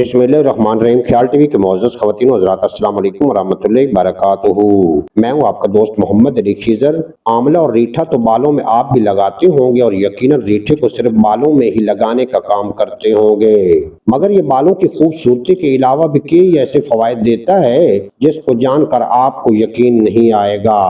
बिस्मिल्लाहिर्रहमानिर्रहीम। ख्याल टीवी के मोअज़्ज़ज़ ख़वातीन व हज़रात, अस्सलाम वालेकुम व रहमतुल्लाहि व बरकातुहू। मैं हूँ आपका दोस्त मोहम्मद अली खिज़र। आंवला और रीठा तो बालों में आप भी लगाते होंगे और यकीनन रीठे को सिर्फ बालों में ही लगाने का काम करते होंगे, मगर ये बालों की खूबसूरती के अलावा भी कई ऐसे फवायद देता है जिसको जानकर आपको यकीन नहीं आएगा।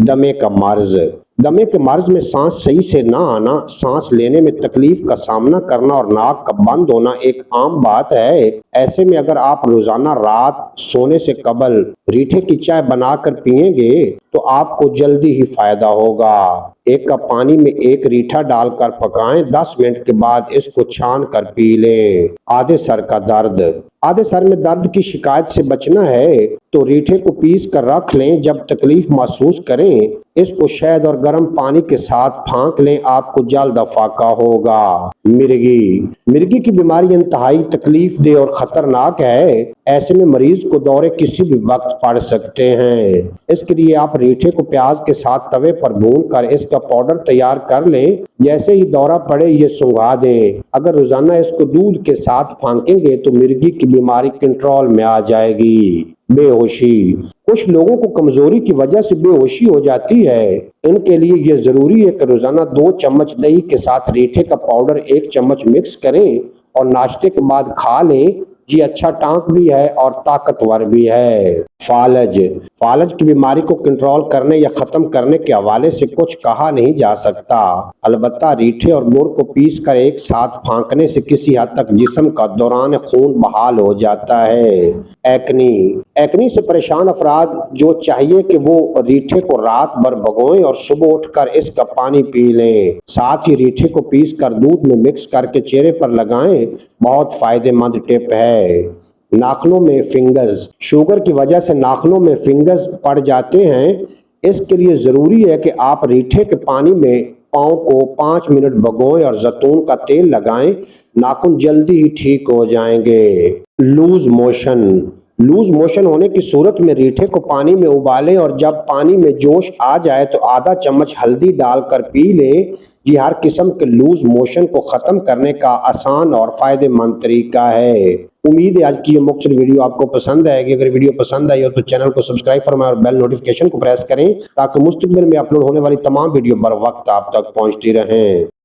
दमे का मर्ज। दमे के मर्ज में सांस सही से ना आना, सांस लेने में तकलीफ का सामना करना और नाक का बंद होना एक आम बात है। ऐसे में अगर आप रोजाना रात सोने से कबल रीठे की चाय बनाकर पिएंगे तो आपको जल्दी ही फायदा होगा। एक कप पानी में एक रीठा डालकर पकाएं, 10 मिनट के बाद इसको छान कर पी लें। आधे सर का दर्द। आधे सर में दर्द की शिकायत से बचना है तो रीठे को पीस कर रख लें। जब तकलीफ महसूस करें इसको शहद और गर्म पानी के साथ फांक लें, आपको जल्द अफाका होगा। मिर्गी। मिर्गी की बीमारी इंतहाई तकलीफ दे और खतरनाक है। ऐसे में मरीज को दौरे किसी भी वक्त पड़ सकते हैं। इसके लिए आप रीठे को प्याज के साथ तवे पर भून कर इसका पाउडर तैयार कर लें। जैसे ही दौरा पड़े ये सुंघा दें। अगर रोजाना इसको दूध के साथ फांकेंगे तो मिर्गी की बीमारी कंट्रोल में आ जाएगी। बेहोशी। कुछ लोगों को कमजोरी की वजह से बेहोशी हो जाती है। इनके लिए ये जरूरी है कि रोजाना 2 चम्मच दही के साथ रीठे का पाउडर 1 चम्मच मिक्स करें और नाश्ते के बाद खा लें। जी अच्छा टांक भी है और ताकतवर भी है। फालज। फालज की बीमारी को कंट्रोल करने या खत्म करने के हवाले से कुछ कहा नहीं जा सकता, अलबत्ता रीठे और गुड़ को पीस कर एक साथ फांकने से किसी हद तक जिस्म का दौरान खून बहाल हो जाता है। एक्नी। एक्नी से परेशान अफराद जो चाहिए कि वो रीठे को रात भर भगोएं और सुबह उठकर इसका पानी पी लें। साथ ही रीठे को पीस कर दूध में मिक्स करके चेहरे पर लगाएं, बहुत फायदेमंद टिप है। नाखूनों में फिंगस। शुगर की वजह से नाखूनों में फिंगस पड़ जाते हैं। इसके लिए जरूरी है कि आप रीठे के पानी में पाँव को 5 मिनट भगोएं और जैतून का तेल लगाएं, नाखून जल्दी ही ठीक हो जाएंगे। Loose motion. लूज मोशन होने की सूरत में रीठे को पानी में उबालें और जब पानी में जोश आ जाए तो आधा चम्मच हल्दी डालकर पी लें। ये हर किस्म के लूज मोशन को खत्म करने का आसान और फायदेमंद तरीका है। उम्मीद है आज की ये मुख्तसर वीडियो आपको पसंद आएगी। अगर वीडियो पसंद आई हो तो चैनल को सब्सक्राइब फरमाएं और बेल नोटिफिकेशन को प्रेस करें ताकि मुस्तकबिल में अपलोड होने वाली तमाम वीडियो बर वक्त आप तक पहुंचती रहें।